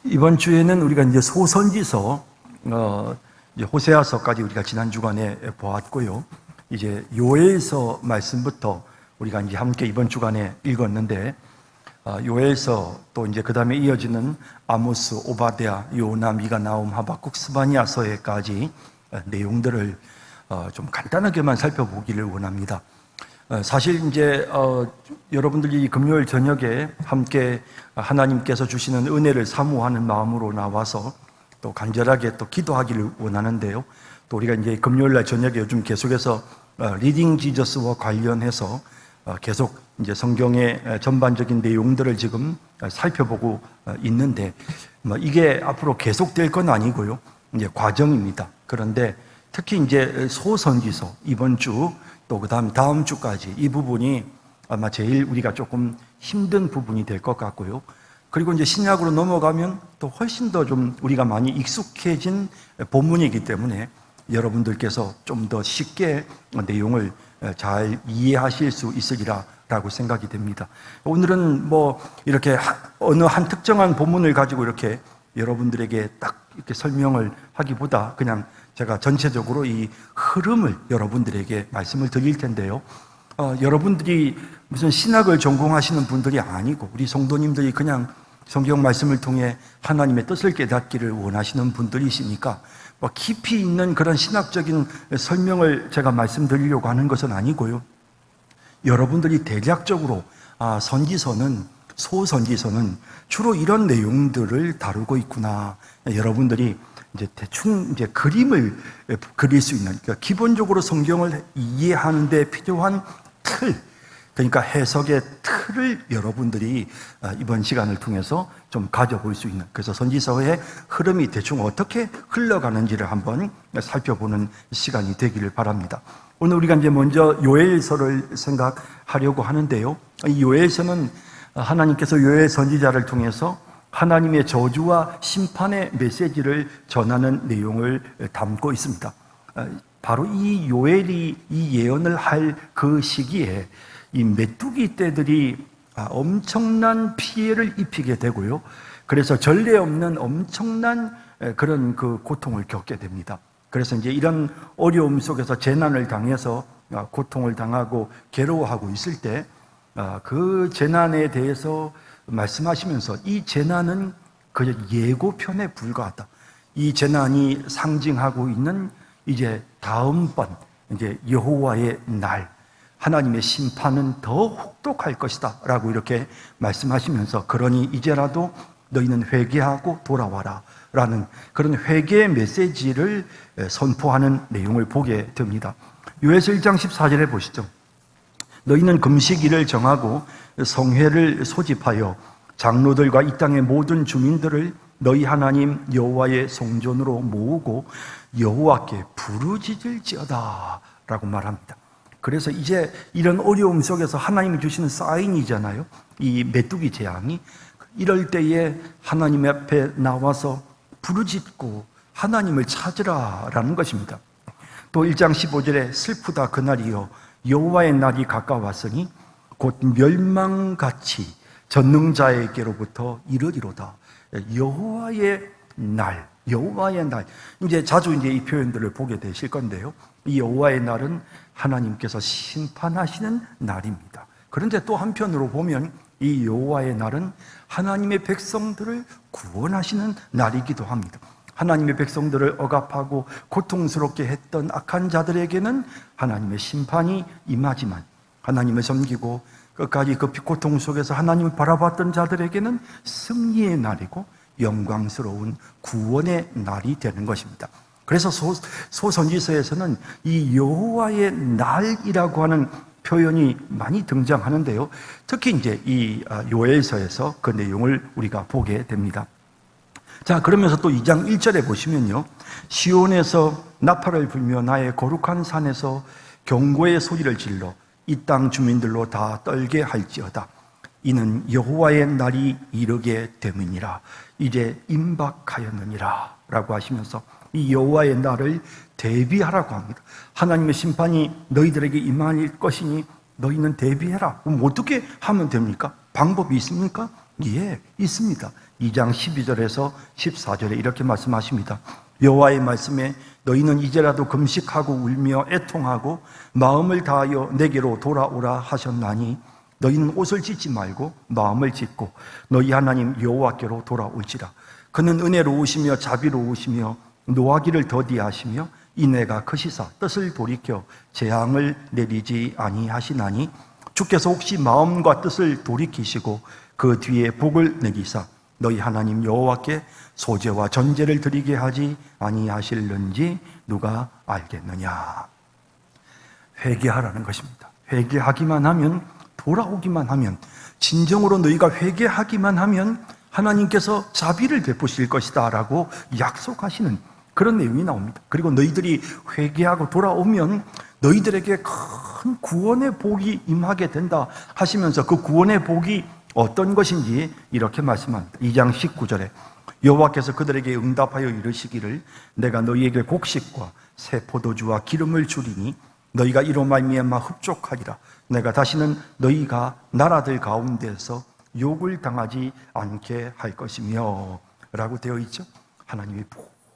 이번 주에는 우리가 이제 소선지서, 이제 호세아서까지 우리가 지난 주간에 보았고요. 이제 요엘서 말씀부터 우리가 이제 함께 이번 주간에 읽었는데, 요엘서 또 이제 그 다음에 이어지는 아모스, 오바댜, 요나, 미가, 나움, 하박국, 스바냐서에까지 내용들을 좀 간단하게만 살펴보기를 원합니다. 사실 이제 여러분들이 금요일 저녁에 함께 하나님께서 주시는 은혜를 사모하는 마음으로 나와서 또 간절하게 또 기도하기를 원하는데요. 또 우리가 이제 금요일 날 저녁에 요즘 계속해서 리딩 지저스와 관련해서 계속 이제 성경의 전반적인 내용들을 지금 살펴보고 있는데, 이게 앞으로 계속될 건 아니고요. 이제 과정입니다. 그런데 특히 이제 소선지서 이번 주 또 다음 주까지 이 부분이 아마 제일 우리가 조금 힘든 부분이 될 것 같고요. 그리고 이제 신약으로 넘어가면 또 훨씬 더 좀 우리가 많이 익숙해진 본문이기 때문에 여러분들께서 좀 더 쉽게 내용을 잘 이해하실 수 있으리라고 생각이 됩니다. 오늘은 이렇게 어느 한 특정한 본문을 가지고 이렇게 여러분들에게 딱 이렇게 설명을 하기보다 그냥 제가 전체적으로 이 흐름을 여러분들에게 말씀을 드릴 텐데요. 여러분들이 무슨 신학을 전공하시는 분들이 아니고 우리 성도님들이 그냥 성경 말씀을 통해 하나님의 뜻을 깨닫기를 원하시는 분들이시니까 깊이 있는 그런 신학적인 설명을 제가 말씀드리려고 하는 것은 아니고요. 여러분들이 대략적으로 선지서는, 소선지서는 주로 이런 내용들을 다루고 있구나. 여러분들이 이제 대충 이제 그림을 그릴 수 있는, 그러니까 기본적으로 성경을 이해하는 데 필요한 틀, 그러니까 해석의 틀을 여러분들이 이번 시간을 통해서 좀 가져볼 수 있는, 그래서 선지서의 흐름이 대충 어떻게 흘러가는지를 한번 살펴보는 시간이 되기를 바랍니다. 오늘 우리가 이제 먼저 요엘서를 생각하려고 하는데요. 이 요엘서는 하나님께서 요엘 선지자를 통해서 하나님의 저주와 심판의 메시지를 전하는 내용을 담고 있습니다. 바로 이 요엘이 이 예언을 할 그 시기에 이 메뚜기 떼들이 엄청난 피해를 입히게 되고요. 그래서 전례 없는 엄청난 그런 그 고통을 겪게 됩니다. 그래서 이제 이런 어려움 속에서 재난을 당해서 고통을 당하고 괴로워하고 있을 때 그 재난에 대해서 말씀하시면서 이 재난은 그 예고편에 불과하다. 이 재난이 상징하고 있는 이제 다음번 이제 여호와의 날, 하나님의 심판은 더 혹독할 것이다 라고 이렇게 말씀하시면서, 그러니 이제라도 너희는 회개하고 돌아와라 라는 그런 회개의 메시지를 선포하는 내용을 보게 됩니다. 요엘서 1장 14절에 보시죠. 너희는 금식일을 정하고 성회를 소집하여 장로들과 이 땅의 모든 주민들을 너희 하나님 여호와의 성전으로 모으고 여호와께 부르짖을지어다 라고 말합니다. 그래서 이제 이런 어려움 속에서 하나님이 주시는 사인이잖아요. 이 메뚜기 재앙이. 이럴 때에 하나님 앞에 나와서 부르짖고 하나님을 찾으라라는 것입니다. 또 1장 15절에 슬프다 그날이여 여호와의 날이 가까웠으니 곧 멸망같이 전능자에게로부터 이르리로다. 여호와의 날, 여호와의 날. 이제 자주 이제 이 표현들을 보게 되실 건데요. 이 여호와의 날은 하나님께서 심판하시는 날입니다. 그런데 또 한편으로 보면 이 여호와의 날은 하나님의 백성들을 구원하시는 날이기도 합니다. 하나님의 백성들을 억압하고 고통스럽게 했던 악한 자들에게는 하나님의 심판이 임하지만, 하나님을 섬기고 끝까지 그 고통 속에서 하나님을 바라봤던 자들에게는 승리의 날이고 영광스러운 구원의 날이 되는 것입니다. 그래서 소선지서에서는 이 여호와의 날이라고 하는 표현이 많이 등장하는데요. 특히 이제 이 요엘서에서 그 내용을 우리가 보게 됩니다. 자, 그러면서 또 2장 1절에 보시면요. 시온에서 나팔을 불며 나의 거룩한 산에서 경고의 소리를 질러 이 땅 주민들로 다 떨게 할지어다. 이는 여호와의 날이 이르게 됨이니라. 이제 임박하였느니라 라고 하시면서 이 여호와의 날을 대비하라고 합니다. 하나님의 심판이 너희들에게 임할 것이니 너희는 대비해라. 그럼 어떻게 하면 됩니까? 방법이 있습니까? 예, 있습니다. 2장 12절에서 14절에 이렇게 말씀하십니다. 여호와의 말씀에 너희는 이제라도 금식하고 울며 애통하고 마음을 다하여 내게로 돌아오라 하셨나니 너희는 옷을 찢지 말고 마음을 찢고 너희 하나님 여호와께로 돌아올지라. 그는 은혜로우시며 자비로우시며 노하기를 더디하시며 인애가 크시사 뜻을 돌이켜 재앙을 내리지 아니하시나니 주께서 혹시 마음과 뜻을 돌이키시고 그 뒤에 복을 내리사 너희 하나님 여호와께 소제와 전제를 드리게 하지 아니하실는지 누가 알겠느냐. 회개하라는 것입니다. 회개하기만 하면, 돌아오기만 하면, 진정으로 너희가 회개하기만 하면 하나님께서 자비를 베푸실 것이다 라고 약속하시는 그런 내용이 나옵니다. 그리고 너희들이 회개하고 돌아오면 너희들에게 큰 구원의 복이 임하게 된다 하시면서 그 구원의 복이 어떤 것인지 이렇게 말씀합니다. 2장 19절에 여호와께서 그들에게 응답하여 이르시기를 내가 너희에게 곡식과 새 포도주와 기름을 주리니 너희가 이로 말미암아 흡족하리라. 내가 다시는 너희가 나라들 가운데서 욕을 당하지 않게 할 것이며 라고 되어 있죠. 하나님의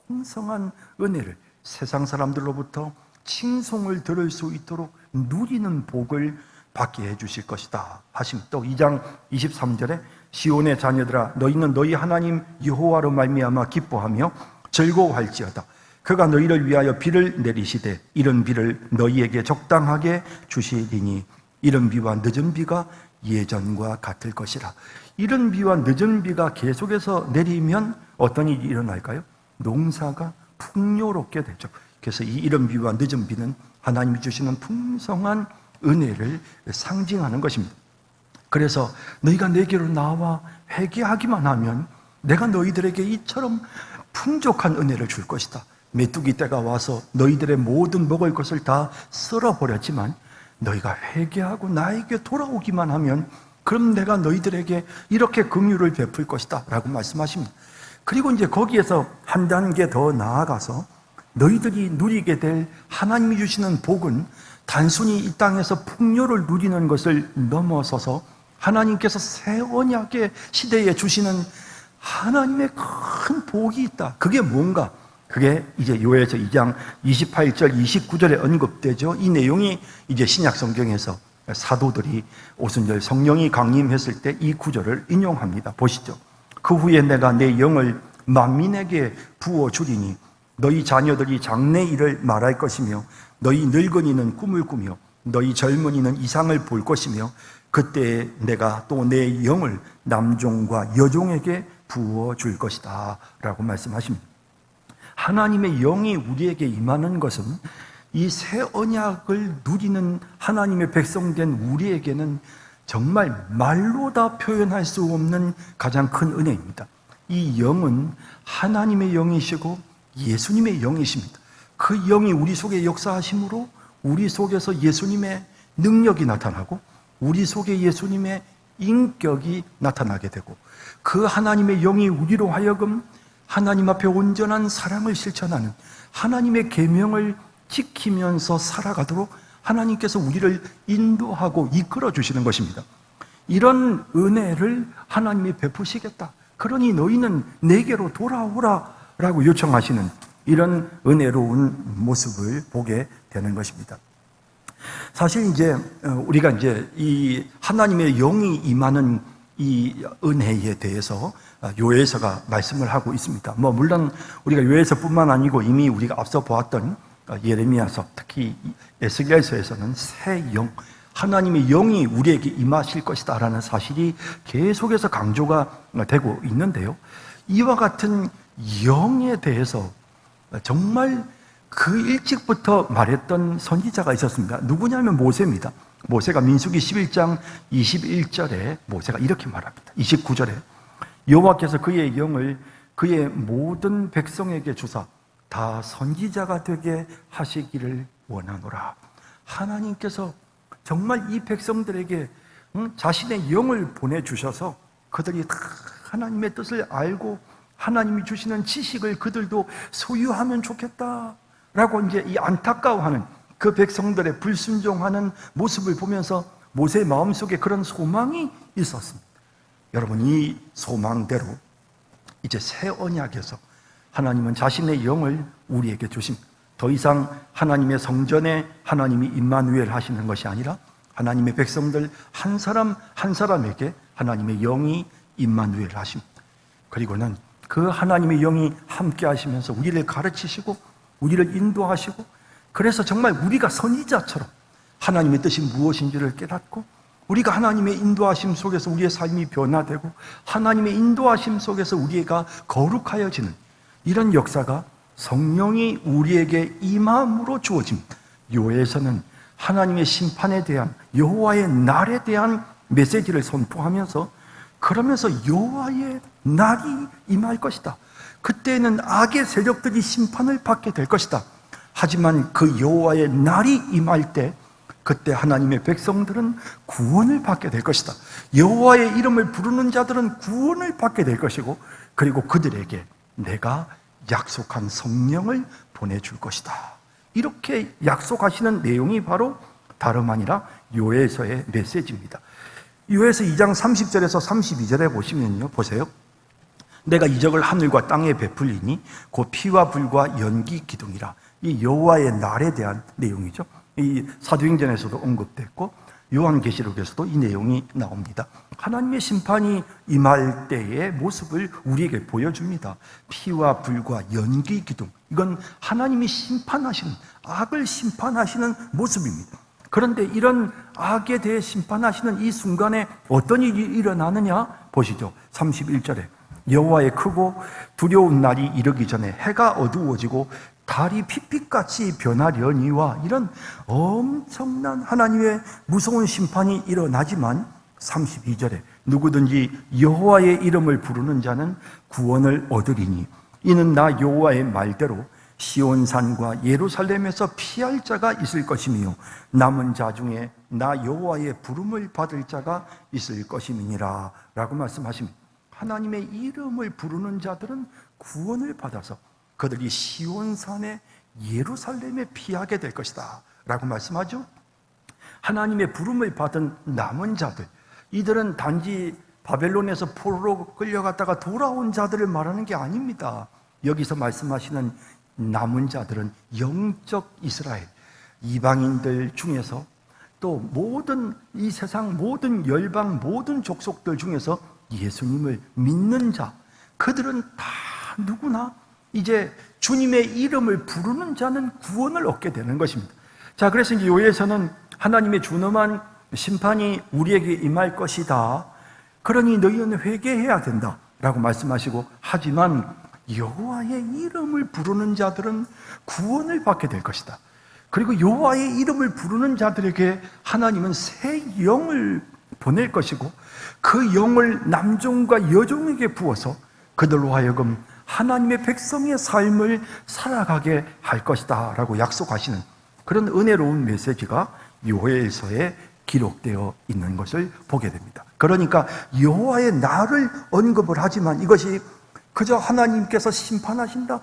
풍성한 은혜를 세상 사람들로부터 칭송을 들을 수 있도록 누리는 복을 받게 해주실 것이다 하시면 또 2장 23절에 시온의 자녀들아 너희는 너희 하나님 여호와로 말미암아 기뻐하며 즐거워할지어다. 그가 너희를 위하여 비를 내리시되 이른 비를 너희에게 적당하게 주시리니 이른 비와 늦은 비가 예전과 같을 것이라. 이른 비와 늦은 비가 계속해서 내리면 어떤 일이 일어날까요? 농사가 풍요롭게 되죠. 그래서 이 이른 비와 늦은 비는 하나님이 주시는 풍성한 은혜를 상징하는 것입니다. 그래서 너희가 내게로 나와 회개하기만 하면 내가 너희들에게 이처럼 풍족한 은혜를 줄 것이다. 메뚜기 때가 와서 너희들의 모든 먹을 것을 다 쓸어버렸지만 너희가 회개하고 나에게 돌아오기만 하면 그럼 내가 너희들에게 이렇게 긍휼을 베풀 것이다 라고 말씀하십니다. 그리고 이제 거기에서 한 단계 더 나아가서 너희들이 누리게 될 하나님이 주시는 복은 단순히 이 땅에서 풍요를 누리는 것을 넘어서서 하나님께서 새 언약의 시대에 주시는 하나님의 큰 복이 있다. 그게 뭔가? 그게 이제 요엘서 2장 28절 29절에 언급되죠. 이 내용이 이제 신약 성경에서 사도들이 오순절 성령이 강림했을 때 이 구절을 인용합니다. 보시죠. 그 후에 내가 내 영을 만민에게 부어주리니 너희 자녀들이 장래 일을 말할 것이며 너희 늙은이는 꿈을 꾸며 너희 젊은이는 이상을 볼 것이며 그때 내가 또 내 영을 남종과 여종에게 부어줄 것이다 라고 말씀하십니다. 하나님의 영이 우리에게 임하는 것은 이 새 언약을 누리는 하나님의 백성된 우리에게는 정말 말로 다 표현할 수 없는 가장 큰 은혜입니다. 이 영은 하나님의 영이시고 예수님의 영이십니다. 그 영이 우리 속에 역사하심으로 우리 속에서 예수님의 능력이 나타나고 우리 속에 예수님의 인격이 나타나게 되고 그 하나님의 영이 우리로 하여금 하나님 앞에 온전한 사랑을 실천하는 하나님의 계명을 지키면서 살아가도록 하나님께서 우리를 인도하고 이끌어 주시는 것입니다. 이런 은혜를 하나님이 베푸시겠다. 그러니 너희는 내게로 돌아오라 라고 요청하시는 이런 은혜로운 모습을 보게 되는 것입니다. 사실 이제 우리가 이제 이 하나님의 영이 임하는 이 은혜에 대해서 요엘서가 말씀을 하고 있습니다. 물론 우리가 요엘서뿐만 아니고 이미 우리가 앞서 보았던 예레미야서, 특히 에스겔서에서는 새 영, 하나님의 영이 우리에게 임하실 것이다 라는 사실이 계속해서 강조가 되고 있는데요. 이와 같은 영에 대해서 정말 그 일찍부터 말했던 선지자가 있었습니다. 누구냐면 모세입니다. 모세가 민수기 11장 21절에 모세가 이렇게 말합니다. 29절에 여호와께서 그의 영을 그의 모든 백성에게 주사 다 선지자가 되게 하시기를 원하노라. 하나님께서 정말 이 백성들에게 자신의 영을 보내주셔서 그들이 다 하나님의 뜻을 알고 하나님이 주시는 지식을 그들도 소유하면 좋겠다 라고 이제 이 안타까워하는 그 백성들의 불순종하는 모습을 보면서 모세의 마음속에 그런 소망이 있었습니다. 여러분, 이 소망대로 이제 새 언약에서 하나님은 자신의 영을 우리에게 주십니다. 더 이상 하나님의 성전에 하나님이 임마누엘 하시는 것이 아니라 하나님의 백성들 한 사람 한 사람에게 하나님의 영이 임마누엘 하십니다. 그리고는 그 하나님의 영이 함께 하시면서 우리를 가르치시고 우리를 인도하시고, 그래서 정말 우리가 선지자처럼 하나님의 뜻이 무엇인지를 깨닫고 우리가 하나님의 인도하심 속에서 우리의 삶이 변화되고 하나님의 인도하심 속에서 우리가 거룩하여지는 이런 역사가 성령이 우리에게 임함으로 주어집니다. 요에서는 하나님의 심판에 대한, 여호와의 날에 대한 메시지를 선포하면서, 그러면서 여호와의 날이 임할 것이다. 그때는 악의 세력들이 심판을 받게 될 것이다. 하지만 그 여호와의 날이 임할 때 그때 하나님의 백성들은 구원을 받게 될 것이다. 여호와의 이름을 부르는 자들은 구원을 받게 될 것이고, 그리고 그들에게 내가 약속한 성령을 보내줄 것이다. 이렇게 약속하시는 내용이 바로 다름 아니라 요엘서의 메시지입니다. 요엘서 2장 30절에서 32절에 보시면요, 보세요. 내가 이적을 하늘과 땅에 베풀리니 곧 피와 불과 연기 기둥이라. 이 여호와의 날에 대한 내용이죠. 이 사도행전에서도 언급됐고 요한계시록에서도 이 내용이 나옵니다. 하나님의 심판이 임할 때의 모습을 우리에게 보여줍니다. 피와 불과 연기 기둥, 이건 하나님이 심판하시는, 악을 심판하시는 모습입니다. 그런데 이런 악에 대해 심판하시는 이 순간에 어떤 일이 일어나느냐 보시죠. 31절에 여호와의 크고 두려운 날이 이르기 전에 해가 어두워지고 달이 핏빛같이 변하려니와, 이런 엄청난 하나님의 무서운 심판이 일어나지만 32절에 누구든지 여호와의 이름을 부르는 자는 구원을 얻으리니 이는 나 여호와의 말대로 시온산과 예루살렘에서 피할 자가 있을 것이며 남은 자 중에 나 여호와의 부름을 받을 자가 있을 것임이니라 라고 말씀하십니다. 하나님의 이름을 부르는 자들은 구원을 받아서 그들이 시온산에 예루살렘에 피하게 될 것이다 라고 말씀하죠. 하나님의 부름을 받은 남은 자들, 이들은 단지 바벨론에서 포로로 끌려갔다가 돌아온 자들을 말하는 게 아닙니다. 여기서 말씀하시는 남은 자들은 영적 이스라엘, 이방인들 중에서 또 모든 이 세상 모든 열방 모든 족속들 중에서 예수님을 믿는 자, 그들은 다 누구나 이제 주님의 이름을 부르는 자는 구원을 얻게 되는 것입니다. 자, 그래서 이제 요에서는 하나님의 준엄한 심판이 우리에게 임할 것이다. 그러니 너희는 회개해야 된다 라고 말씀하시고, 하지만 여호와의 이름을 부르는 자들은 구원을 받게 될 것이다. 그리고 여호와의 이름을 부르는 자들에게 하나님은 새 영을 보낼 것이고 그 영을 남종과 여종에게 부어서 그들로 하여금 하나님의 백성의 삶을 살아가게 할 것이다 라고 약속하시는 그런 은혜로운 메시지가 요엘서에 기록되어 있는 것을 보게 됩니다. 그러니까 여호와의 날을 언급을 하지만 이것이 그저 하나님께서 심판하신다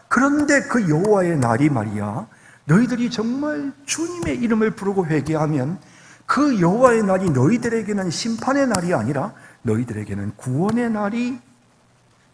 그런데 그 여호와의 날이 말이야, 너희들이 정말 주님의 이름을 부르고 회개하면 그 여호와의 날이 너희들에게는 심판의 날이 아니라 너희들에게는 구원의 날이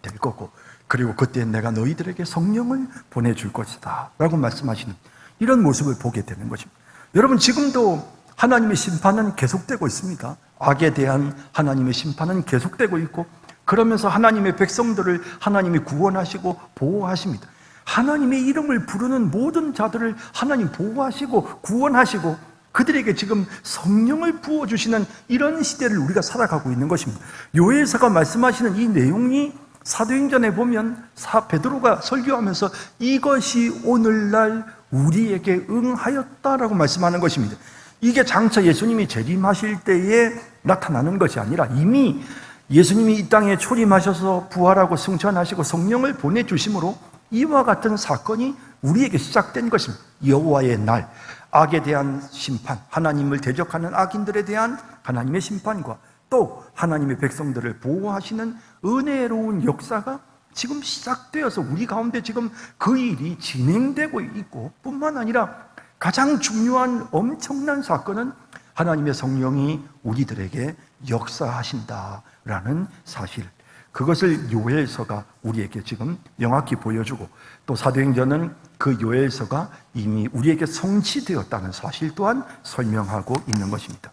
될 거고, 그리고 그때 내가 너희들에게 성령을 보내줄 것이다 라고 말씀하시는 이런 모습을 보게 되는 것입니다. 여러분, 지금도 하나님의 심판은 계속되고 있습니다. 악에 대한 하나님의 심판은 계속되고 있고, 그러면서 하나님의 백성들을 하나님이 구원하시고 보호하십니다. 하나님의 이름을 부르는 모든 자들을 하나님 보호하시고 구원하시고 그들에게 지금 성령을 부어주시는 이런 시대를 우리가 살아가고 있는 것입니다. 요엘서가 말씀하시는 이 내용이 사도행전에 보면 베드로가 설교하면서 이것이 오늘날 우리에게 응하였다라고 말씀하는 것입니다. 이게 장차 예수님이 재림하실 때에 나타나는 것이 아니라 이미 예수님이 이 땅에 초림하셔서 부활하고 승천하시고 성령을 보내주심으로 이와 같은 사건이 우리에게 시작된 것입니다. 여호와의 날, 악에 대한 심판, 하나님을 대적하는 악인들에 대한 하나님의 심판과 또 하나님의 백성들을 보호하시는 은혜로운 역사가 지금 시작되어서 우리 가운데 지금 그 일이 진행되고 있고, 뿐만 아니라 가장 중요한 엄청난 사건은 하나님의 성령이 우리들에게 역사하신다라는 사실, 그것을 요엘서가 우리에게 지금 명확히 보여주고, 또 사도행전은 그 요엘서가 이미 우리에게 성취되었다는 사실 또한 설명하고 있는 것입니다.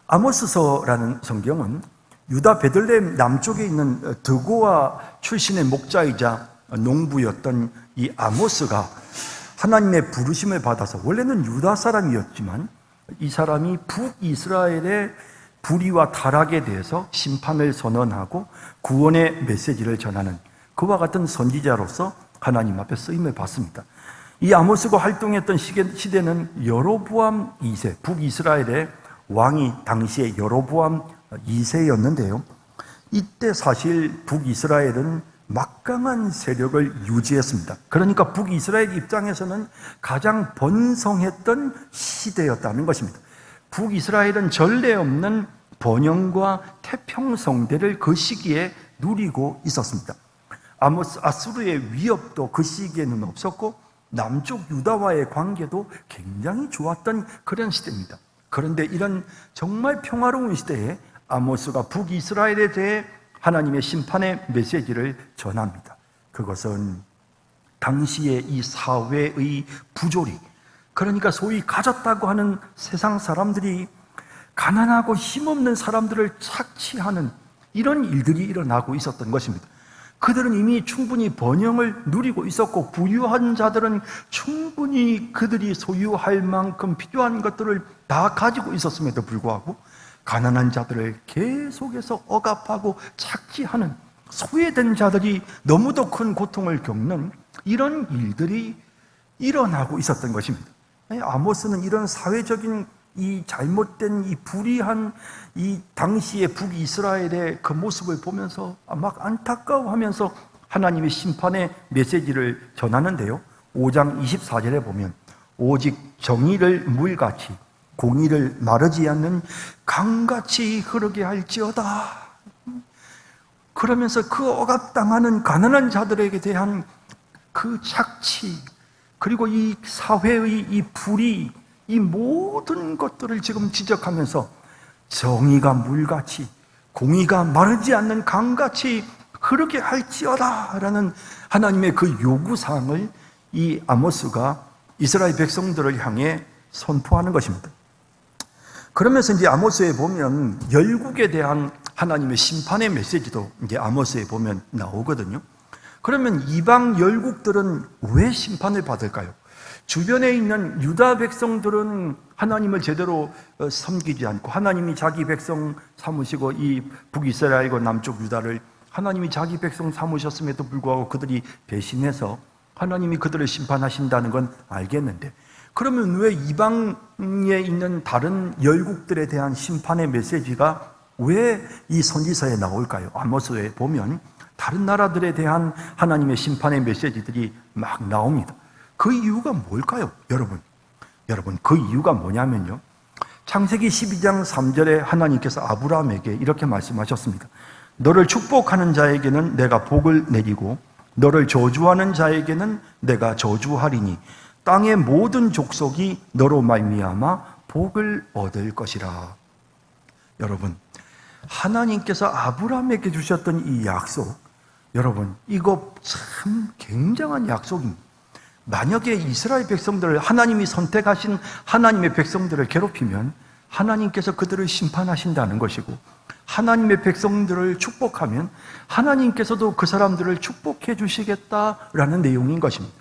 아모스서라는 성경은 유다 베들레헴 남쪽에 있는 드고아 출신의 목자이자 농부였던 이 아모스가 하나님의 부르심을 받아서, 원래는 유다 사람이었지만 이 사람이 북이스라엘의 불의와 타락에 대해서 심판을 선언하고 구원의 메시지를 전하는 그와 같은 선지자로서 하나님 앞에 쓰임을 받습니다. 이 아모스가 활동했던 시대는 여로보암 2세, 북이스라엘의 왕이 당시에 여로보암 2세였는데요. 이때 사실 북이스라엘은 막강한 세력을 유지했습니다. 그러니까 북이스라엘 입장에서는 가장 번성했던 시대였다는 것입니다. 북이스라엘은 전례 없는 번영과 태평성대를 그 시기에 누리고 있었습니다. 아수르의 위협도 그 시기에는 없었고 남쪽 유다와의 관계도 굉장히 좋았던 그런 시대입니다. 그런데 이런 정말 평화로운 시대에 아모스가 북이스라엘에 대해 하나님의 심판의 메시지를 전합니다. 그것은 당시의 이 사회의 부조리, 그러니까 소위 가졌다고 하는 세상 사람들이 가난하고 힘없는 사람들을 착취하는 이런 일들이 일어나고 있었던 것입니다. 그들은 이미 충분히 번영을 누리고 있었고 부유한 자들은 충분히 그들이 소유할 만큼 필요한 것들을 다 가지고 있었음에도 불구하고 가난한 자들을 계속해서 억압하고 착취하는, 소외된 자들이 너무도 큰 고통을 겪는 이런 일들이 일어나고 있었던 것입니다. 아모스는 이런 사회적인 이 잘못된 이 불의한 이 당시의 북이스라엘의 그 모습을 보면서 막 안타까워하면서 하나님의 심판의 메시지를 전하는데요. 5장 24절에 보면 오직 정의를 물같이 공의를 마르지 않는 강같이 흐르게 할지어다. 그러면서 그 억압당하는 가난한 자들에게 대한 그 착취, 그리고 이 사회의 이 불의, 이 모든 것들을 지금 지적하면서 정의가 물같이 공의가 마르지 않는 강같이 흐르게 할지어다 라는 하나님의 그 요구사항을 이 아모스가 이스라엘 백성들을 향해 선포하는 것입니다. 그러면서 이제 아모스에 보면 열국에 대한 하나님의 심판의 메시지도 이제 아모스에 보면 나오거든요. 그러면 이방 열국들은 왜 심판을 받을까요? 주변에 있는 유다 백성들은 하나님을 제대로 섬기지 않고 하나님이 자기 백성 삼으시고 이 북이스라엘과 남쪽 유다를 하나님이 자기 백성 삼으셨음에도 불구하고 그들이 배신해서 하나님이 그들을 심판하신다는 건 알겠는데, 그러면 왜 이방에 있는 다른 열국들에 대한 심판의 메시지가 왜 이 선지서에 나올까요? 아모스에 보면 다른 나라들에 대한 하나님의 심판의 메시지들이 막 나옵니다. 그 이유가 뭘까요? 여러분 그 이유가 뭐냐면요, 창세기 12장 3절에 하나님께서 아브라함에게 이렇게 말씀하셨습니다. 너를 축복하는 자에게는 내가 복을 내리고 너를 저주하는 자에게는 내가 저주하리니 땅의 모든 족속이 너로 말미암아 복을 얻을 것이라. 여러분, 하나님께서 아브라함에게 주셨던 이 약속, 여러분 이거 참 굉장한 약속입니다. 만약에 이스라엘 백성들을, 하나님이 선택하신 하나님의 백성들을 괴롭히면 하나님께서 그들을 심판하신다는 것이고, 하나님의 백성들을 축복하면 하나님께서도 그 사람들을 축복해 주시겠다라는 내용인 것입니다.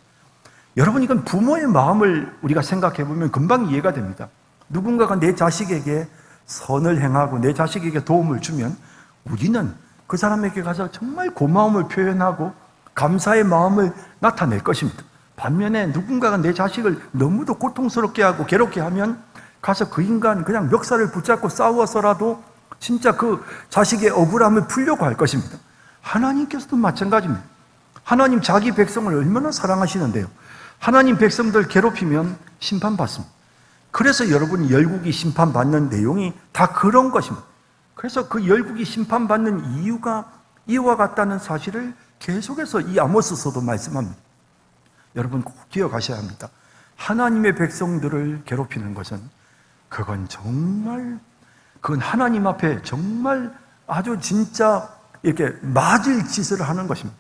여러분, 이건 부모의 마음을 우리가 생각해 보면 금방 이해가 됩니다. 누군가가 내 자식에게 선을 행하고 내 자식에게 도움을 주면 우리는 그 사람에게 가서 정말 고마움을 표현하고 감사의 마음을 나타낼 것입니다. 반면에 누군가가 내 자식을 너무도 고통스럽게 하고 괴롭게 하면 가서 그 인간 그냥 멱살을 붙잡고 싸워서라도 진짜 그 자식의 억울함을 풀려고 할 것입니다. 하나님께서도 마찬가지입니다. 하나님 자기 백성을 얼마나 사랑하시는데요, 하나님 백성들 괴롭히면 심판받습니다. 그래서 여러분, 열국이 심판받는 내용이 다 그런 것입니다. 그래서 그 열국이 심판받는 이유가 이와 같다는 사실을 계속해서 이 아모스서도 말씀합니다. 여러분 꼭 기억하셔야 합니다. 하나님의 백성들을 괴롭히는 것은 그건 정말 그건 하나님 앞에 정말 아주 진짜 이렇게 맞을 짓을 하는 것입니다.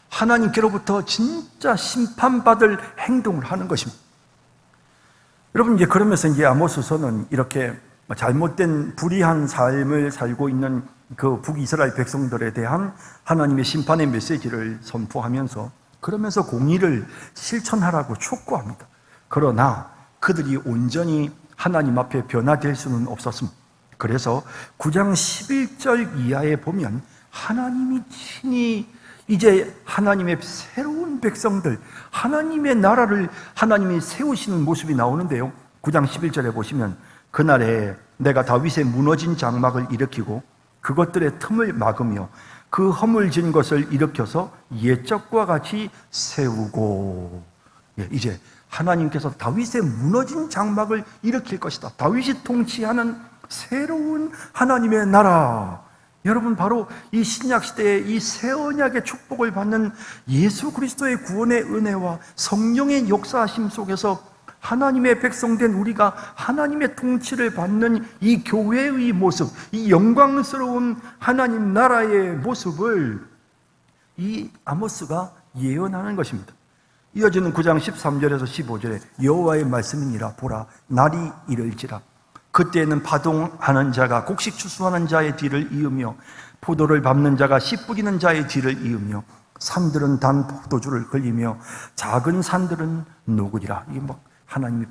하나님께로부터 진짜 심판받을 행동을 하는 것입니다. 여러분, 이제 그러면서 이제 아모스서는 이렇게 잘못된 불의한 삶을 살고 있는 그 북이스라엘 백성들에 대한 하나님의 심판의 메시지를 선포하면서 그러면서 공의를 실천하라고 촉구합니다. 그러나 그들이 온전히 하나님 앞에 변화될 수는 없었습니다. 그래서 9장 11절 이하에 보면 하나님이 친히 이제 하나님의 새로운 백성들, 하나님의 나라를 하나님이 세우시는 모습이 나오는데요. 9장 11절에 보시면 그날에 내가 다윗의 무너진 장막을 일으키고 그것들의 틈을 막으며 그 허물진 것을 일으켜서 옛적과 같이 세우고, 이제 하나님께서 다윗의 무너진 장막을 일으킬 것이다. 다윗이 통치하는 새로운 하나님의 나라. 여러분, 바로 이 신약시대에 이 새 언약의 축복을 받는 예수 그리스도의 구원의 은혜와 성령의 역사하심 속에서 하나님의 백성된 우리가 하나님의 통치를 받는 이 교회의 모습, 이 영광스러운 하나님 나라의 모습을 이 아모스가 예언하는 것입니다. 이어지는 9장 13절에서 15절에 여호와의 말씀이니라. 보라, 날이 이를지라. 그때에는 파동하는 자가 곡식 추수하는 자의 뒤를 이으며 포도를 밟는 자가 씨 뿌리는 자의 뒤를 이으며 산들은 단 포도주를 걸리며 작은 산들은 녹으리라. 이게 막 하나님이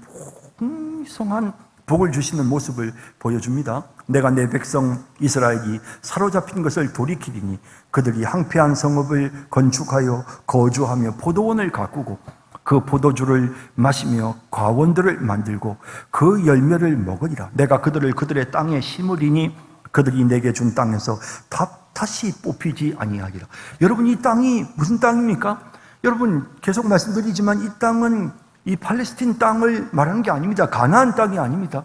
풍성한 복을 주시는 모습을 보여줍니다. 내가 내 백성 이스라엘이 사로잡힌 것을 돌이키리니 그들이 항폐한 성읍을 건축하여 거주하며 포도원을 가꾸고 그 포도주를 마시며 과원들을 만들고 그 열매를 먹으리라. 내가 그들을 그들의 땅에 심으리니 그들이 내게 준 땅에서 다시 뽑히지 아니하리라. 여러분, 이 땅이 무슨 땅입니까? 여러분, 계속 말씀드리지만 이 땅은 이 팔레스틴 땅을 말하는 게 아닙니다. 가나안 땅이 아닙니다.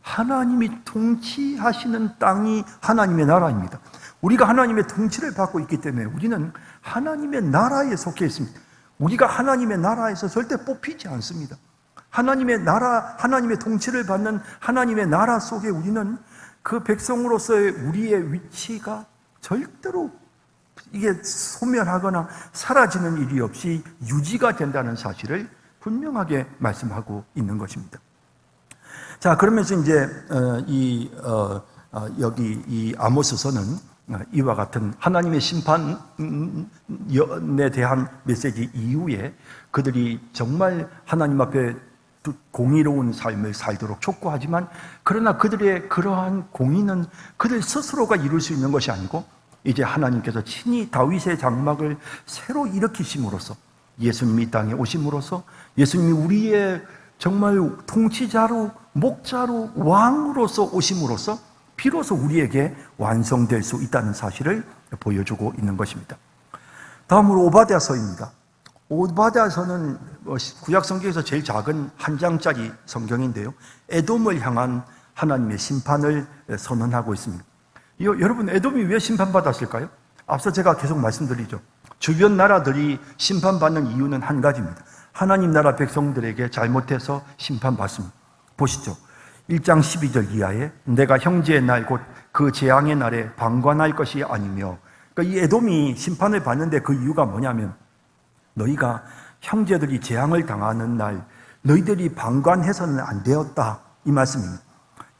하나님이 통치하시는 땅이 하나님의 나라입니다. 우리가 하나님의 통치를 받고 있기 때문에 우리는 하나님의 나라에 속해 있습니다. 우리가 하나님의 나라에서 절대 뽑히지 않습니다. 하나님의 나라, 하나님의 통치를 받는 하나님의 나라 속에 우리는 그 백성으로서의 우리의 위치가 절대로 이게 소멸하거나 사라지는 일이 없이 유지가 된다는 사실을 분명하게 말씀하고 있는 것입니다. 자, 그러면서 이제 여기 이 아모스서는 이와 같은 하나님의 심판에 대한 메시지 이후에 그들이 정말 하나님 앞에 공의로운 삶을 살도록 촉구하지만, 그러나 그들의 그러한 공의는 그들 스스로가 이룰 수 있는 것이 아니고 이제 하나님께서 친히 다윗의 장막을 새로 일으키심으로써, 예수님이 이 땅에 오심으로써, 예수님이 우리의 정말 통치자로, 목자로, 왕으로서 오심으로써 비로소 우리에게 완성될 수 있다는 사실을 보여주고 있는 것입니다. 다음으로 오바댜서입니다. 오바댜서는 구약 성경에서 제일 작은 한 장짜리 성경인데요, 에돔을 향한 하나님의 심판을 선언하고 있습니다. 여러분, 에돔이 왜 심판받았을까요? 앞서 제가 계속 말씀드리죠. 주변 나라들이 심판받는 이유는 한 가지입니다. 하나님 나라 백성들에게 잘못해서 심판받습니다. 보시죠. 1장 12절 이하에 내가 형제의 날 곧 그 재앙의 날에 방관할 것이 아니며, 그러니까 이 에돔이 심판을 받는데 그 이유가 뭐냐면, 너희가 형제들이 재앙을 당하는 날 너희들이 방관해서는 안 되었다, 이 말씀입니다.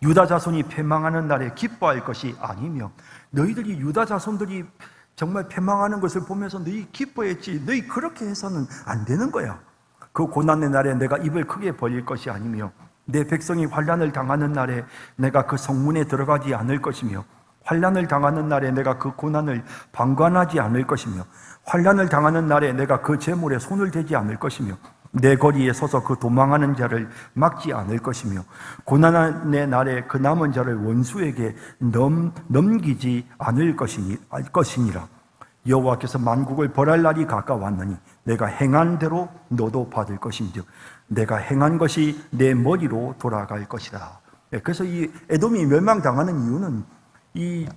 유다 자손이 패망하는 날에 기뻐할 것이 아니며, 너희들이 유다 자손들이 정말 패망하는 것을 보면서 너희 기뻐했지, 너희 그렇게 해서는 안 되는 거야. 그 고난의 날에 내가 입을 크게 벌릴 것이 아니며, 내 백성이 환난을 당하는 날에 내가 그 성문에 들어가지 않을 것이며, 환난을 당하는 날에 내가 그 고난을 방관하지 않을 것이며, 환난을 당하는 날에 내가 그 재물에 손을 대지 않을 것이며, 내 거리에 서서 그 도망하는 자를 막지 않을 것이며, 고난의 날에 그 남은 자를 원수에게 넘기지 않을 것이니라. 여호와께서 만국을 벌할 날이 가까웠느니 내가 행한 대로 너도 받을 것인즉 내가 행한 것이 내 머리로 돌아갈 것이다. 그래서 이 에돔이 멸망당하는 이유는 이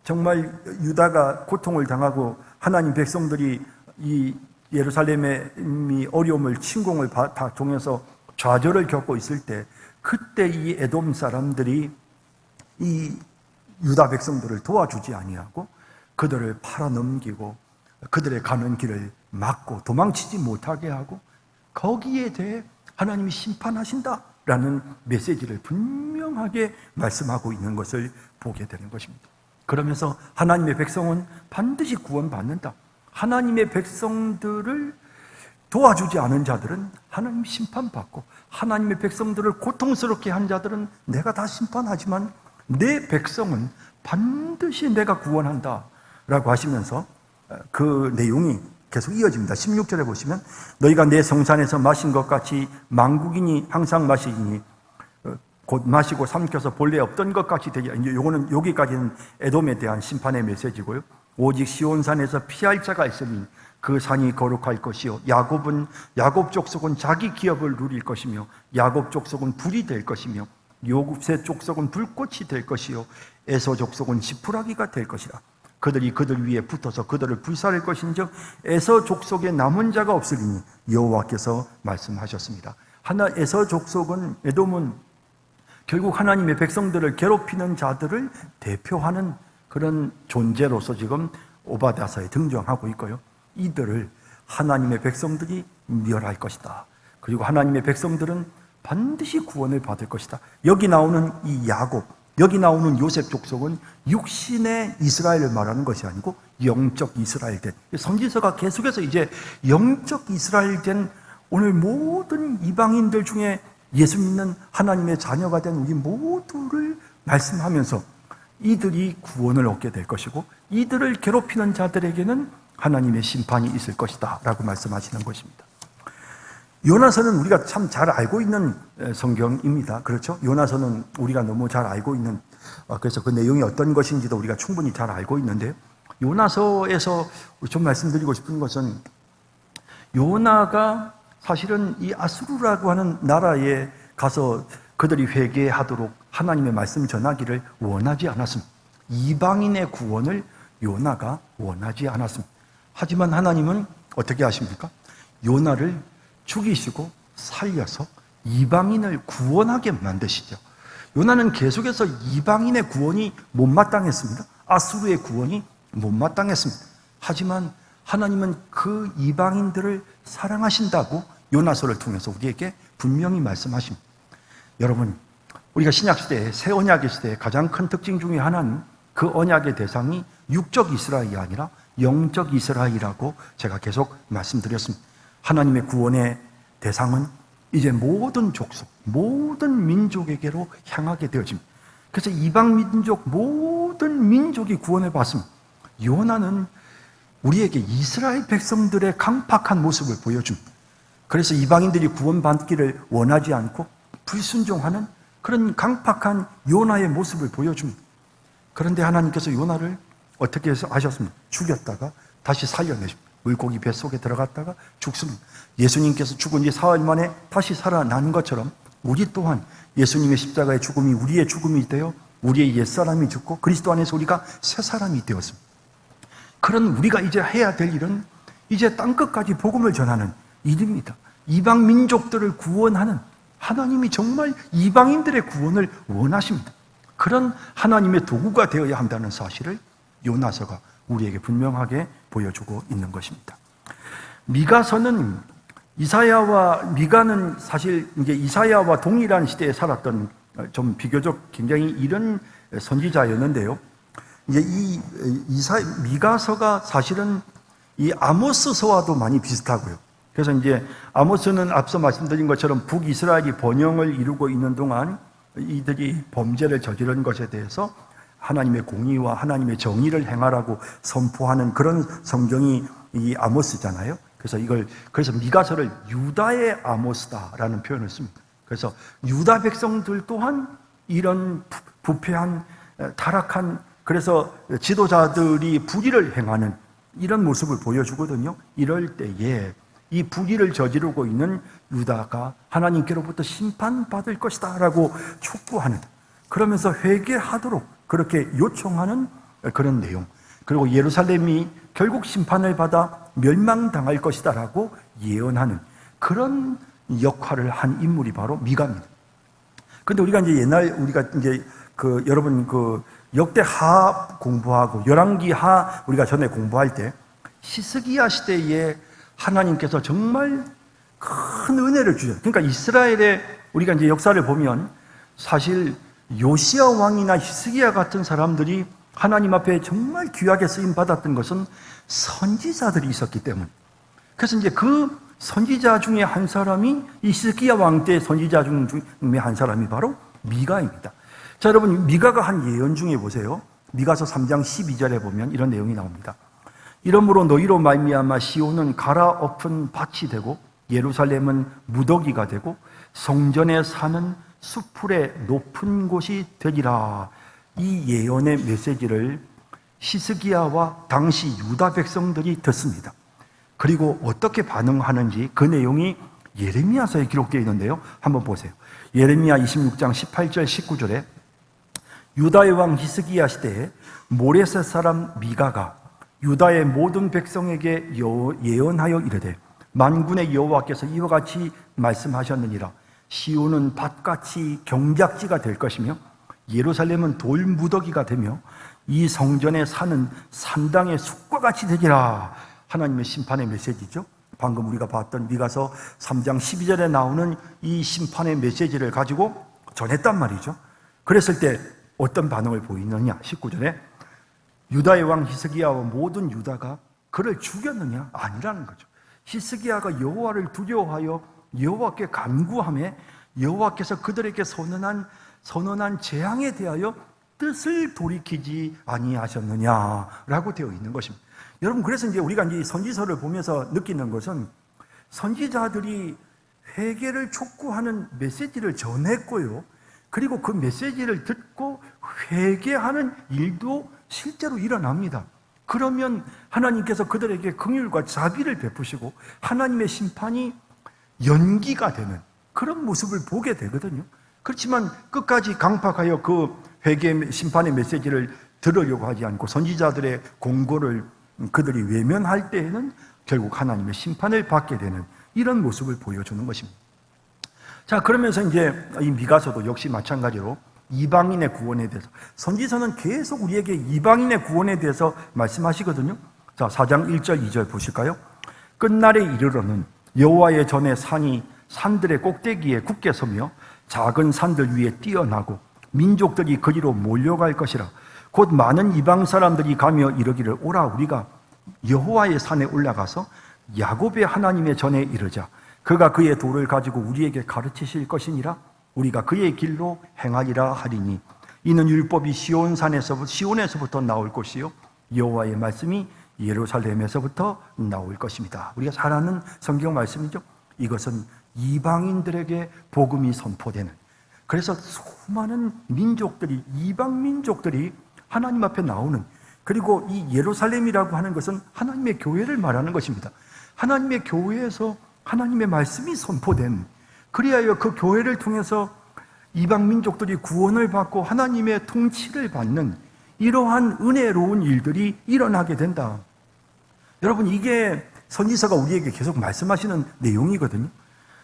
정말 유다가 고통을 당하고 하나님 백성들이 이 예루살렘의 어려움을, 침공을 다 통해서 좌절을 겪고 있을 때, 그때 이 에돔 사람들이 이 유다 백성들을 도와주지 아니하고 그들을 팔아넘기고 그들의 가는 길을 막고 도망치지 못하게 하고 거기에 대해 하나님이 심판하신다라는 메시지를 분명하게 말씀하고 있는 것을 보게 되는 것입니다. 그러면서 하나님의 백성은 반드시 구원받는다. 하나님의 백성들을 도와주지 않은 자들은 하나님 심판받고 하나님의 백성들을 고통스럽게 한 자들은 내가 다 심판하지만 내 백성은 반드시 내가 구원한다 라고 하시면서 그 내용이 계속 이어집니다. 16절에 보시면 너희가 내 성산에서 마신 것 같이 만국인이 항상 마시니 곧 마시고 삼켜서 본래 없던 것 같이 되게. 이제 요거는 여기까지는 에돔에 대한 심판의 메시지고요. 오직 시온산에서 피할 자가 있으니 그 산이 거룩할 것이요 야곱 족속은 자기 기업을 누릴 것이며 야곱 족속은 불이 될 것이며 요셉 족속은 불꽃이 될 것이요 에서 족속은 지푸라기가 될 것이라. 그들이 그들 위에 붙어서 그들을 불살할 것인즉 에서 족속에 남은 자가 없으리니 여호와께서 말씀하셨습니다. 에서 족속은 에돔은 결국 하나님의 백성들을 괴롭히는 자들을 대표하는 그런 존재로서 지금 오바댜서에 등장하고 있고요. 이들을 하나님의 백성들이 멸할 것이다. 그리고 하나님의 백성들은 반드시 구원을 받을 것이다. 여기 나오는 이 야곱, 여기 나오는 요셉 족속은 육신의 이스라엘을 말하는 것이 아니고 영적 이스라엘 된, 선지서가 계속해서 이제 영적 이스라엘 된 오늘 모든 이방인들 중에 예수 믿는 하나님의 자녀가 된 우리 모두를 말씀하면서 이들이 구원을 얻게 될 것이고 이들을 괴롭히는 자들에게는 하나님의 심판이 있을 것이다 라고 말씀하시는 것입니다. 요나서는 우리가 참 잘 알고 있는 성경입니다. 그렇죠? 요나서는 우리가 너무 잘 알고 있는, 그래서 그 내용이 어떤 것인지도 우리가 충분히 잘 알고 있는데요. 요나서에서 좀 말씀드리고 싶은 것은 요나가 사실은 이 아수르라고 하는 나라에 가서 그들이 회개하도록 하나님의 말씀 전하기를 원하지 않았습니다. 이방인의 구원을 요나가 원하지 않았습니다. 하지만 하나님은 어떻게 하십니까? 요나를 죽이시고 살려서 이방인을 구원하게 만드시죠. 요나는 계속해서 이방인의 구원이 못마땅했습니다. 아수르의 구원이 못마땅했습니다. 하지만 하나님은 그 이방인들을 사랑하신다고 요나서를 통해서 우리에게 분명히 말씀하십니다. 여러분, 우리가 신약시대에 새 언약의 시대의 가장 큰 특징 중에 하나는 그 언약의 대상이 육적 이스라엘이 아니라 영적 이스라엘이라고 제가 계속 말씀드렸습니다. 하나님의 구원의 대상은 이제 모든 족속, 모든 민족에게로 향하게 되어집니다. 그래서 이방 민족, 모든 민족이 구원을 받습니다. 요나는 우리에게 이스라엘 백성들의 강팍한 모습을 보여줍니다. 그래서 이방인들이 구원받기를 원하지 않고 불순종하는 그런 강팍한 요나의 모습을 보여줍니다. 그런데 하나님께서 요나를 어떻게 해서 하셨습니까? 죽였다가 다시 살려내십니다. 물고기 뱃속에 들어갔다가 죽습니다. 예수님께서 죽은 지 사흘 만에 다시 살아나는 것처럼 우리 또한 예수님의 십자가의 죽음이 우리의 죽음이 되어 우리의 옛사람이 죽고 그리스도 안에서 우리가 새 사람이 되었습니다. 그런 우리가 이제 해야 될 일은 이제 땅끝까지 복음을 전하는 일입니다. 이방 민족들을 구원하는, 하나님이 정말 이방인들의 구원을 원하십니다. 그런 하나님의 도구가 되어야 한다는 사실을 요나서가 우리에게 분명하게 보여주고 있는 것입니다. 미가서는 미가는 사실 이제 이사야와 동일한 시대에 살았던 좀 비교적 굉장히 이른 선지자였는데요. 이제 미가서가 사실은 이 아모스서와도 많이 비슷하고요. 그래서 이제 아모스는 앞서 말씀드린 것처럼 북이스라엘이 번영을 이루고 있는 동안 이들이 범죄를 저지른 것에 대해서 하나님의 공의와 하나님의 정의를 행하라고 선포하는 그런 성경이 이 아모스잖아요. 그래서 미가서를 유다의 아모스다라는 표현을 씁니다. 그래서 유다 백성들 또한 이런 부패한, 타락한, 그래서 지도자들이 불의를 행하는 이런 모습을 보여주거든요. 이럴 때에 이 불의를 저지르고 있는 유다가 하나님께로부터 심판받을 것이다 라고 촉구하는, 그러면서 회개하도록 그렇게 요청하는 그런 내용, 그리고 예루살렘이 결국 심판을 받아 멸망당할 것이다 라고 예언하는 그런 역할을 한 인물이 바로 미가입니다. 근데 우리가 이제 여러분 역대하 공부하고 열왕기하 우리가 전에 공부할 때 히스기야 시대에 하나님께서 정말 큰 은혜를 주셨어요. 그러니까 이스라엘의 우리가 이제 역사를 보면 사실 요시야 왕이나 히스기야 같은 사람들이 하나님 앞에 정말 귀하게 쓰임 받았던 것은 선지자들이 있었기 때문. 그래서 이제 그 선지자 중에 한 사람이 히스기야 왕 때 선지자 중에 한 사람이 바로 미가입니다. 자, 여러분 미가가 한 예언 중에 보세요. 미가서 3장 12절에 보면 이런 내용이 나옵니다. 이러므로 너희로 말미암아 시온은 갈아엎은 밭이 되고 예루살렘은 무더기가 되고 성전에 사는 수풀의 높은 곳이 되리라. 이 예언의 메시지를 히스기야와 당시 유다 백성들이 듣습니다. 그리고 어떻게 반응하는지 그 내용이 예레미야서에 기록되어 있는데요. 한번 보세요. 예레미야 26장 18절 19절에 유다의 왕 히스기야 시대에 모레셋 사람 미가가 유다의 모든 백성에게 예언하여 이르되 만군의 여호와께서 이와 같이 말씀하셨느니라. 시온은 밭같이 경작지가 될 것이며 예루살렘은 돌무더기가 되며 이 성전에 사는 산당의 숲과 같이 되리라. 하나님의 심판의 메시지죠. 방금 우리가 봤던 미가서 3장 12절에 나오는 이 심판의 메시지를 가지고 전했단 말이죠. 그랬을 때 어떤 반응을 보이느냐? 19절에 유다의 왕 히스기야와 모든 유다가 그를 죽였느냐? 아니라는 거죠. 히스기야가 여호와를 두려워하여 여호와께 간구하며 여호와께서 그들에게 선언한 재앙에 대하여 뜻을 돌이키지 아니하셨느냐라고 되어 있는 것입니다. 여러분, 그래서 이제 우리가 이 선지서를 보면서 느끼는 것은 선지자들이 회개를 촉구하는 메시지를 전했고요. 그리고 그 메시지를 듣고 회개하는 일도 실제로 일어납니다. 그러면 하나님께서 그들에게 긍휼과 자비를 베푸시고 하나님의 심판이 연기가 되는 그런 모습을 보게 되거든요. 그렇지만 끝까지 강팍하여 그 회개 심판의 메시지를 들으려고 하지 않고 선지자들의 공고를 그들이 외면할 때에는 결국 하나님의 심판을 받게 되는 이런 모습을 보여주는 것입니다. 자, 그러면서 이제 이 미가서도 역시 마찬가지로 이방인의 구원에 대해서 선지서는 계속 우리에게 이방인의 구원에 대해서 말씀하시거든요. 자, 4장 1절 2절 보실까요? 끝날에 이르러는 여호와의 전에 산이 산들의 꼭대기에 굳게 서며 작은 산들 위에 뛰어나고 민족들이 거기로 몰려갈 것이라. 곧 많은 이방 사람들이 가며 이르기를 오라 우리가 여호와의 산에 올라가서 야곱의 하나님의 전에 이르자. 그가 그의 도를 가지고 우리에게 가르치실 것이니라. 우리가 그의 길로 행하리라 하리니 이는 율법이 시온에서부터 나올 것이요 여호와의 말씀이 예루살렘에서부터 나올 것입니다. 우리가 잘 아는 성경 말씀이죠. 이것은 이방인들에게 복음이 선포되는, 그래서 수많은 민족들이, 이방 민족들이 하나님 앞에 나오는, 그리고 이 예루살렘이라고 하는 것은 하나님의 교회를 말하는 것입니다. 하나님의 교회에서 하나님의 말씀이 선포된, 그리하여 그 교회를 통해서 이방 민족들이 구원을 받고 하나님의 통치를 받는 이러한 은혜로운 일들이 일어나게 된다. 여러분, 이게 선지서가 우리에게 계속 말씀하시는 내용이거든요.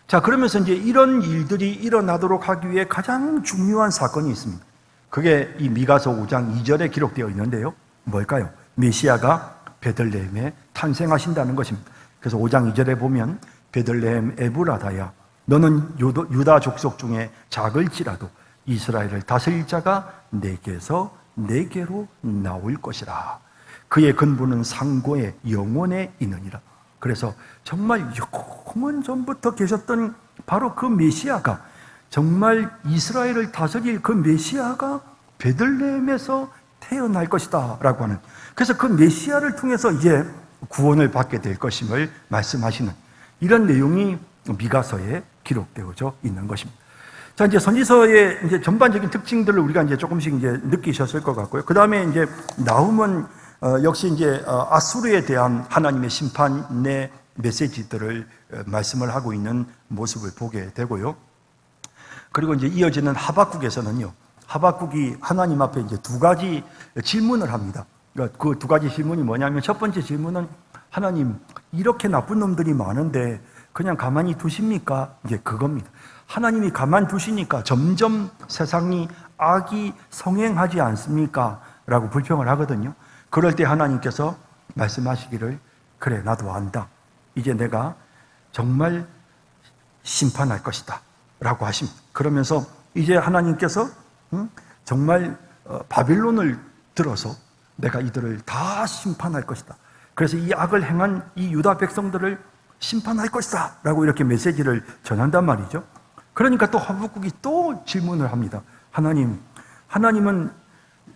자, 그러면서 이제 이런 일들이 일어나도록 하기 위해 가장 중요한 사건이 있습니다. 그게 이 미가서 5장 2절에 기록되어 있는데요. 뭘까요? 메시아가 베들레헴에 탄생하신다는 것입니다. 그래서 5장 2절에 보면 베들레헴 에브라다야 너는 유다 족속 중에 작을지라도 이스라엘을 다스릴 자가 내게서 내게로 나올 것이라. 그의 근본은 상고의 영원에 있느니라. 그래서 정말 영원 전부터 계셨던 바로 그 메시아가, 정말 이스라엘을 다스릴 그 메시아가 베들레헴에서 태어날 것이다 라고 하는, 그래서 그 메시아를 통해서 이제 구원을 받게 될 것임을 말씀하시는 이런 내용이 미가서에 기록되어져 있는 것입니다. 자, 이제 선지서의 이제 전반적인 특징들을 우리가 이제 조금씩 이제 느끼셨을 것 같고요. 그 다음에 이제 나훔은 역시 이제 아수르에 대한 하나님의 심판의 메시지들을 말씀을 하고 있는 모습을 보게 되고요. 그리고 이제 이어지는 하박국에서는요, 하박국이 하나님 앞에 이제 두 가지 질문을 합니다. 그러니까 그 두 가지 질문이 뭐냐면, 첫 번째 질문은 하나님, 이렇게 나쁜 놈들이 많은데 그냥 가만히 두십니까? 이제 그겁니다. 하나님이 가만 두시니까 점점 세상이 악이 성행하지 않습니까? 라고 불평을 하거든요. 그럴 때 하나님께서 말씀하시기를 그래 나도 안다. 이제 내가 정말 심판할 것이다 라고 하십니다. 그러면서 이제 하나님께서 정말 바벨론을 들어서 내가 이들을 다 심판할 것이다. 그래서 이 악을 행한 이 유다 백성들을 심판할 것이다 라고 이렇게 메시지를 전한단 말이죠. 그러니까 또 하박국이 또 질문을 합니다. 하나님은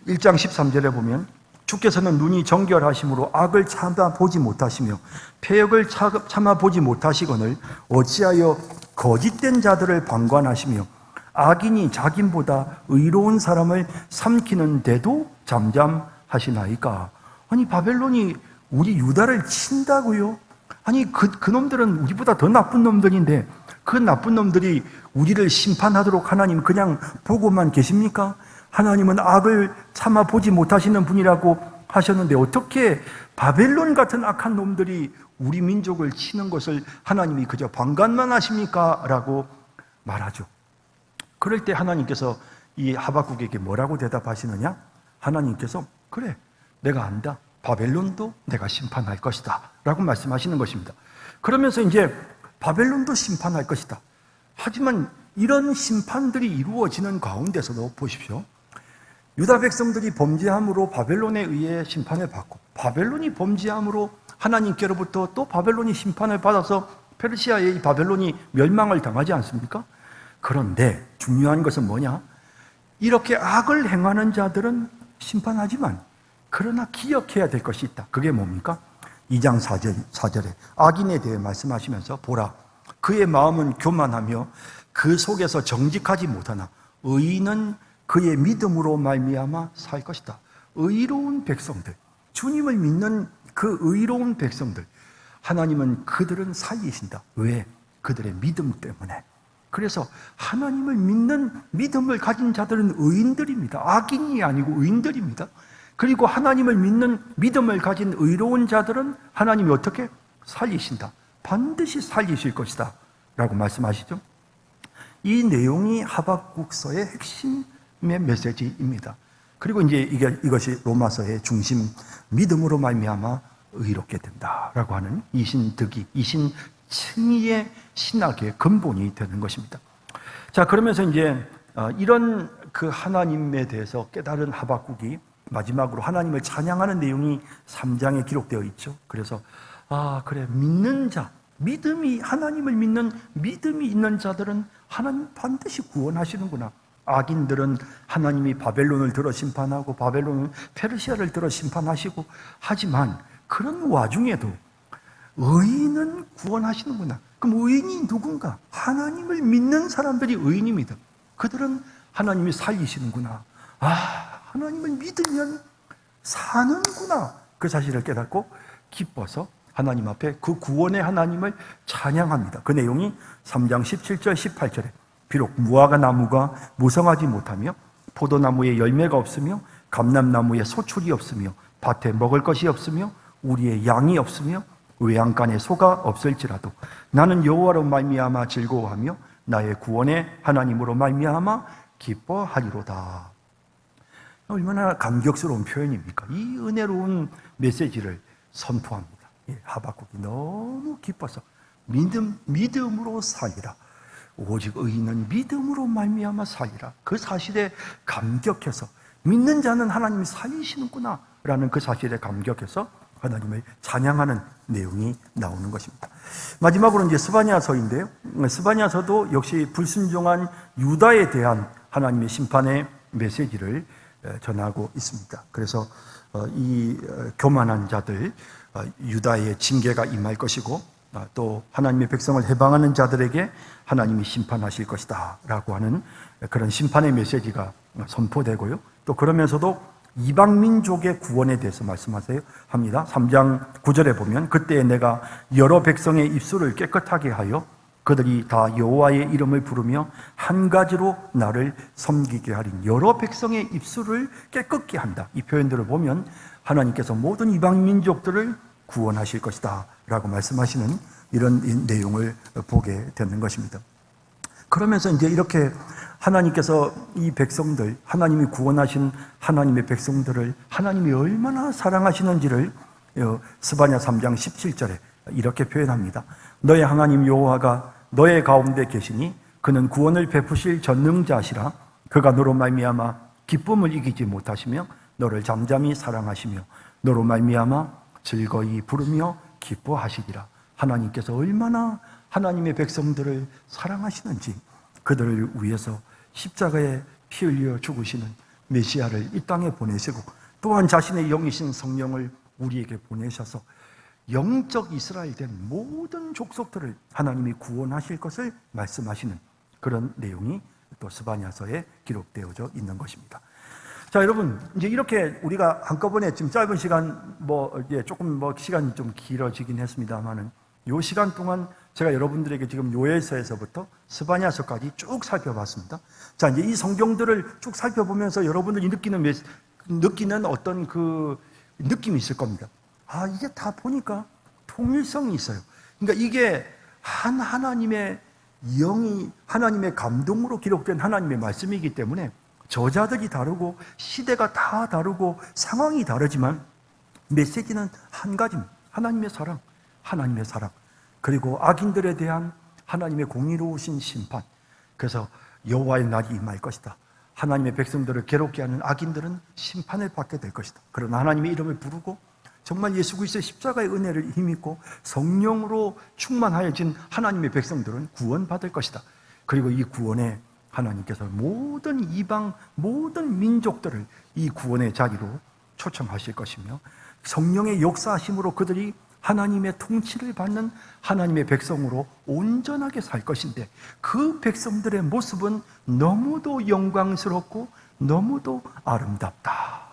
1장 13절에 보면 주께서는 눈이 정결하심으로 악을 참아보지 못하시며 패역을 참아보지 못하시거늘 어찌하여 거짓된 자들을 방관하시며 악인이 자긴보다 의로운 사람을 삼키는데도 잠잠하시나이까. 아니 바벨론이 우리 유다를 친다고요? 아니 그 놈들은 우리보다 더 나쁜 놈들인데 그 나쁜 놈들이 우리를 심판하도록 하나님 그냥 보고만 계십니까? 하나님은 악을 참아보지 못하시는 분이라고 하셨는데 어떻게 바벨론 같은 악한 놈들이 우리 민족을 치는 것을 하나님이 그저 방관만 하십니까? 라고 말하죠. 그럴 때 하나님께서 이 하박국에게 뭐라고 대답하시느냐? 하나님께서 그래 내가 안다. 바벨론도 내가 심판할 것이다 라고 말씀하시는 것입니다. 그러면서 이제 바벨론도 심판할 것이다. 하지만 이런 심판들이 이루어지는 가운데서도 보십시오. 유다 백성들이 범죄함으로 바벨론에 의해 심판을 받고 바벨론이 범죄함으로 하나님께로부터 또 바벨론이 심판을 받아서 페르시아의 바벨론이 멸망을 당하지 않습니까? 그런데 중요한 것은 뭐냐? 이렇게 악을 행하는 자들은 심판하지만 그러나 기억해야 될 것이 있다. 그게 뭡니까? 2장 4절에 악인에 대해 말씀하시면서 보라 그의 마음은 교만하며 그 속에서 정직하지 못하나 의인은 그의 믿음으로 말미암아 살 것이다. 의로운 백성들, 주님을 믿는 그 의로운 백성들, 하나님은 그들은 살리신다. 왜? 그들의 믿음 때문에. 그래서 하나님을 믿는 믿음을 가진 자들은 의인들입니다. 악인이 아니고 의인들입니다. 그리고 하나님을 믿는 믿음을 가진 의로운 자들은 하나님이 어떻게? 살리신다. 반드시 살리실 것이다 라고 말씀하시죠. 이 내용이 하박국서의 핵심의 메시지입니다. 그리고 이제 이것이 로마서의 중심, 믿음으로 말미암아 의롭게 된다라고 하는 이신득이, 이신칭의의 신학의 근본이 되는 것입니다. 자, 그러면서 이제 이런 그 하나님에 대해서 깨달은 하박국이 마지막으로 하나님을 찬양하는 내용이 3장에 기록되어 있죠. 그래서 그래 믿는 자, 믿음이 하나님을 믿는 믿음이 있는 자들은 하나님 반드시 구원하시는구나. 악인들은 하나님이 바벨론을 들어 심판하고 바벨론은 페르시아를 들어 심판하시고 하지만 그런 와중에도 의인은 구원하시는구나. 그럼 의인이 누군가? 하나님을 믿는 사람들이 의인입니다. 그들은 하나님이 살리시는구나. 하나님을 믿으면 사는구나. 그 사실을 깨닫고 기뻐서 하나님 앞에 그 구원의 하나님을 찬양합니다. 그 내용이 3장 17절 18절에 비록 무화과 나무가 무성하지 못하며 포도나무에 열매가 없으며 감람나무에 소출이 없으며 밭에 먹을 것이 없으며 우리의 양이 없으며 외양간에 소가 없을지라도 나는 여호와로 말미암아 즐거워하며 나의 구원의 하나님으로 말미암아 기뻐하리로다. 얼마나 감격스러운 표현입니까? 이 은혜로운 메시지를 선포합니다. 하박국이 너무 기뻐서 믿음으로 살리라. 오직 의인은 믿음으로 말미암아 살리라. 그 사실에 감격해서 믿는 자는 하나님이 살리시는구나 라는 그 사실에 감격해서 하나님을 찬양하는 내용이 나오는 것입니다. 마지막으로 이제 스바냐서인데요. 스바냐서도 역시 불순종한 유다에 대한 하나님의 심판의 메시지를 전하고 있습니다. 그래서 이 교만한 자들, 유다의 징계가 임할 것이고 또 하나님의 백성을 해방하는 자들에게 하나님이 심판하실 것이다 라고 하는 그런 심판의 메시지가 선포되고요. 또 그러면서도 이방 민족의 구원에 대해서 말씀하세요 합니다. 3장 9절에 보면 그때 내가 여러 백성의 입술을 깨끗하게 하여 그들이 다 여호와의 이름을 부르며 한 가지로 나를 섬기게 하리니. 여러 백성의 입술을 깨끗게 한다. 이 표현들을 보면 하나님께서 모든 이방 민족들을 구원하실 것이다 라고 말씀하시는 이런 내용을 보게 되는 것입니다. 그러면서 이제 이렇게 하나님께서 이 백성들, 하나님이 구원하신 하나님의 백성들을 하나님이 얼마나 사랑하시는지를 스바냐 3장 17절에 이렇게 표현합니다. 너의 하나님 여호와가 너의 가운데 계시니 그는 구원을 베푸실 전능자시라. 그가 너로 말미암아 기쁨을 이기지 못하시며 너를 잠잠히 사랑하시며 너로 말미암아 즐거이 부르며 기뻐하시리라. 하나님께서 얼마나 하나님의 백성들을 사랑하시는지, 그들을 위해서 십자가에 피 흘려 죽으시는 메시아를 이 땅에 보내시고 또한 자신의 영이신 성령을 우리에게 보내셔서 영적 이스라엘 된 모든 족속들을 하나님이 구원하실 것을 말씀하시는 그런 내용이 또 스바냐서에 기록되어져 있는 것입니다. 자, 여러분, 이제 이렇게 우리가 한꺼번에 지금 짧은 시간, 조금 시간이 좀 길어지긴 했습니다만은, 요 시간 동안 제가 여러분들에게 지금 요엘서에서부터 스바냐서까지 쭉 살펴봤습니다. 자, 이제 이 성경들을 쭉 살펴보면서 여러분들이 느끼는 어떤 그 느낌이 있을 겁니다. 아, 이게 다 보니까 통일성이 있어요. 그러니까 이게 하나님의 영이, 하나님의 감동으로 기록된 하나님의 말씀이기 때문에 저자들이 다르고 시대가 다 다르고 상황이 다르지만 메시지는 한 가지입니다. 하나님의 사랑, 하나님의 사랑. 그리고 악인들에 대한 하나님의 공의로우신 심판. 그래서 여호와의 날이 임할 것이다. 하나님의 백성들을 괴롭게 하는 악인들은 심판을 받게 될 것이다. 그러나 하나님의 이름을 부르고 정말 예수 그리스도의 십자가의 은혜를 힘입고 성령으로 충만하여진 하나님의 백성들은 구원받을 것이다. 그리고 이 구원에 하나님께서 모든 이방, 모든 민족들을 이 구원의 자리로 초청하실 것이며 성령의 역사하심으로 그들이 하나님의 통치를 받는 하나님의 백성으로 온전하게 살 것인데, 그 백성들의 모습은 너무도 영광스럽고 너무도 아름답다.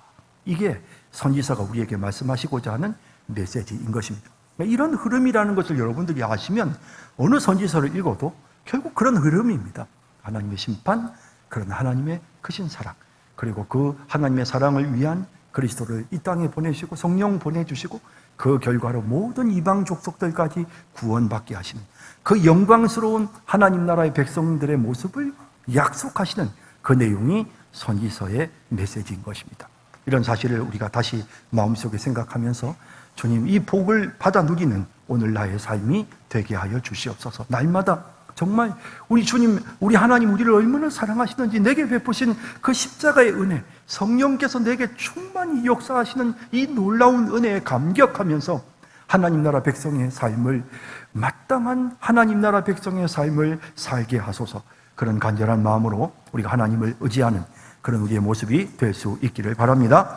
이게 선지서가 우리에게 말씀하시고자 하는 메시지인 것입니다. 이런 흐름이라는 것을 여러분들이 아시면 어느 선지서를 읽어도 결국 그런 흐름입니다. 하나님의 심판, 그런 하나님의 크신 사랑, 그리고 그 하나님의 사랑을 위한 그리스도를 이 땅에 보내시고 성령 보내주시고 그 결과로 모든 이방 족속들까지 구원받게 하시는 그 영광스러운 하나님 나라의 백성들의 모습을 약속하시는 그 내용이 선지서의 메시지인 것입니다. 이런 사실을 우리가 다시 마음속에 생각하면서 주님, 이 복을 받아 누리는 오늘 나의 삶이 되게 하여 주시옵소서. 날마다 정말 우리 주님, 우리 하나님 우리를 얼마나 사랑하시는지, 내게 베푸신 그 십자가의 은혜, 성령께서 내게 충만히 역사하시는 이 놀라운 은혜에 감격하면서 하나님 나라 백성의 삶을, 마땅한 하나님 나라 백성의 삶을 살게 하소서. 그런 간절한 마음으로 우리가 하나님을 의지하는 그런 우리의 모습이 될 수 있기를 바랍니다.